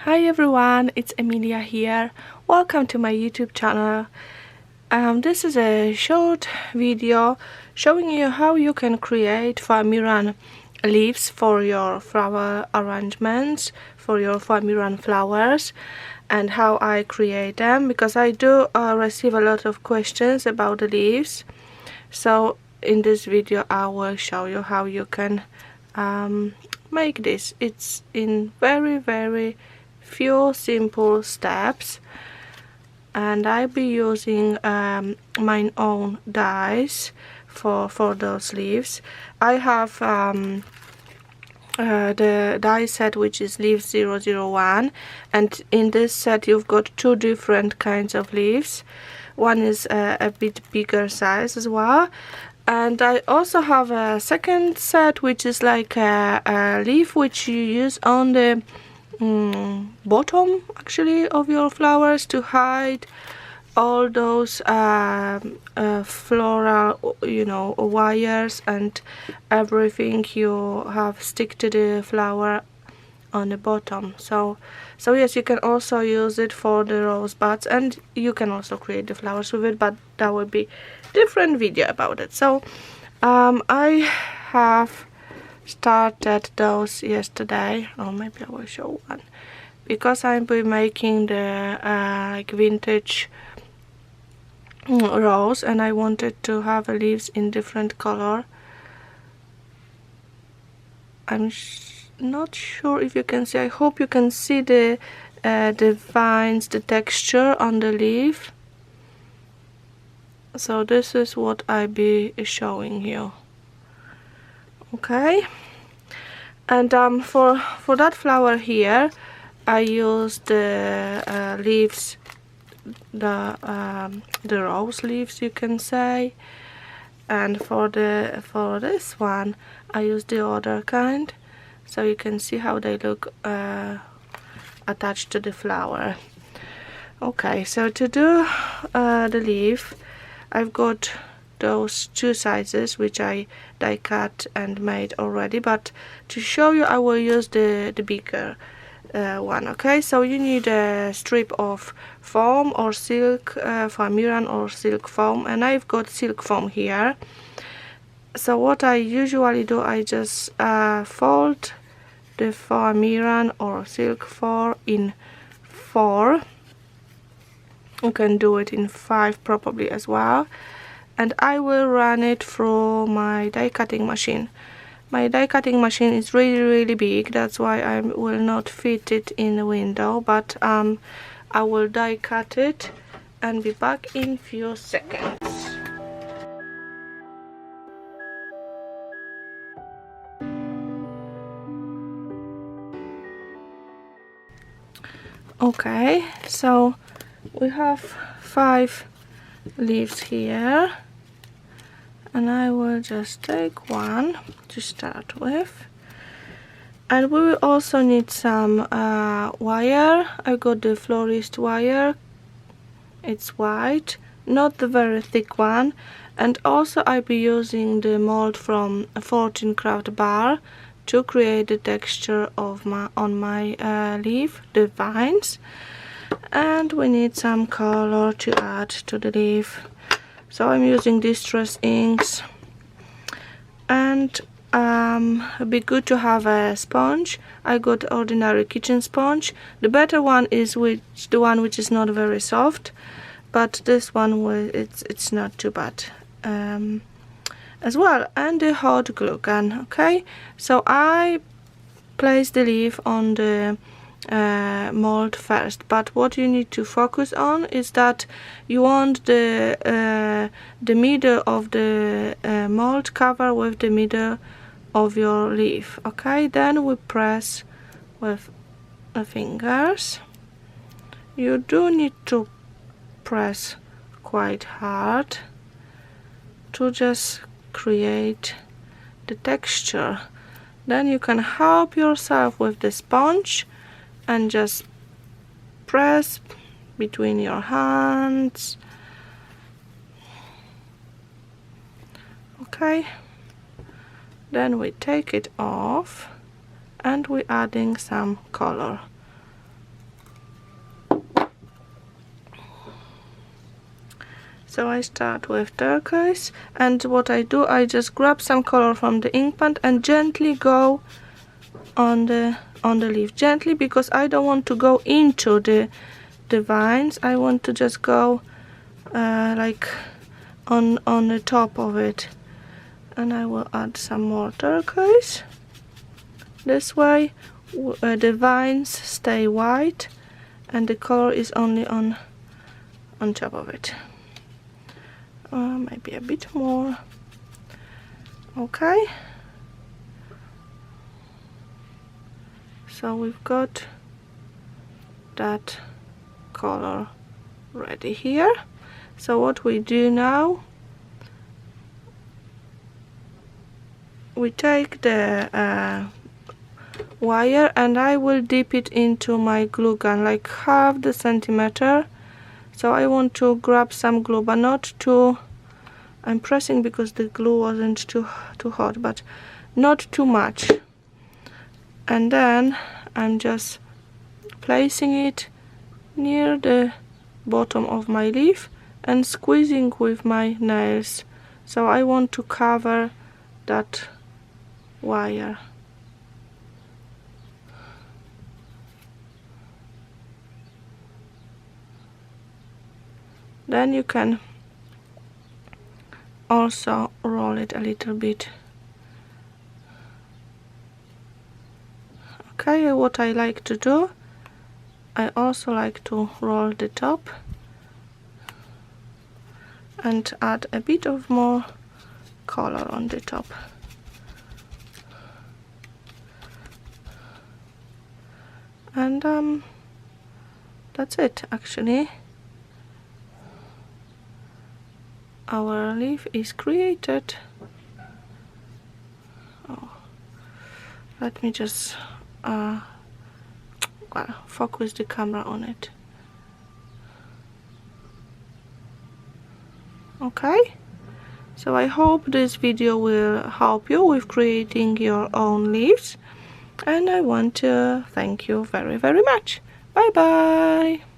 Hi everyone, it's Emilia here. Welcome to my YouTube channel. This is a short video showing you how you can create Foamiran leaves for your flower arrangements, for your Foamiran flowers, and how I create them, because I do receive a lot of questions about the leaves. So in this video I will show you how you can make this. It's in very few simple steps, and I'll be using my own dies for those leaves. I have the die set which is leaves 001, and in this set you've got two different kinds of leaves. One is a bit bigger size as well, and I also have a second set which is like a leaf which you use on the bottom actually of your flowers to hide all those floral, wires and everything you have stick to the flower on the bottom. So yes, you can also use it for the rosebuds, and you can also create the flowers with it, but that will be different video about it. So I have started those yesterday, or maybe I will show one, because I'll be making the like vintage rose, and I wanted to have leaves in different color. I'm not sure if you can see. I hope you can see the vines, the texture on the leaf. So this is what I'll be showing you. Okay, and for that flower here I used the leaves, the rose leaves, you can say, and for this one I used the other kind, so you can see how they look attached to the flower. Okay, so to do the leaf, I've got those two sizes which I die cut and made already, but to show you I will use the bigger one. Okay, so you need a strip of foam or silk, Foamiran or silk foam, and I've got silk foam here. So what I usually do, I just fold the Foamiran or silk foam in 4. You can do it in 5 probably as well, and I will run it through my die cutting machine. My die cutting machine is really big, that's why I will not fit it in the window, but I will die cut it and be back in few seconds. Okay, so we have 5 leaves here, and I will just take one to start with, and we will also need some wire. I got the florist wire, it's white, not the very thick one, and also I'll be using the mold from 14 Craft Bar to create the texture of my leaf, the vines. And we need some color to add to the leaf, so I'm using distress inks, and it'd be good to have a sponge. I got ordinary kitchen sponge. The better one is the one which is not very soft, but this one it's not too bad as well, and the hot glue gun. Okay, so I place the leaf on the mold first, but what you need to focus on is that you want the middle of the mold cover with the middle of your leaf. Okay, then we press with the fingers. You do need to press quite hard to just create the texture. Then you can help yourself with the sponge and just press between your hands. Okay, then we take it off and we're adding some color. So I start with turquoise, and what I do, I just grab some color from the ink pad and gently go on the leaf, gently, because I don't want to go into the vines. I want to just go like on the top of it. And I will add some more turquoise. This way the vines stay white and the color is only on top of it. Maybe a bit more. Okay, so we've got that color ready here. So what we do now, we take the wire and I will dip it into my glue gun, like half the centimeter. So I want to grab some glue, but not too, I'm pressing because the glue wasn't too hot, but not too much. And then I'm just placing it near the bottom of my leaf and squeezing with my nails. So I want to cover that wire. Then you can also roll it a little bit. Okay, what I like to do, I also like to roll the top and add a bit of more color on the top. And that's it, actually. Our leaf is created. Oh, let me just focus the camera on it. Okay, so I hope this video will help you with creating your own leaves, and I want to thank you very, very much. Bye bye.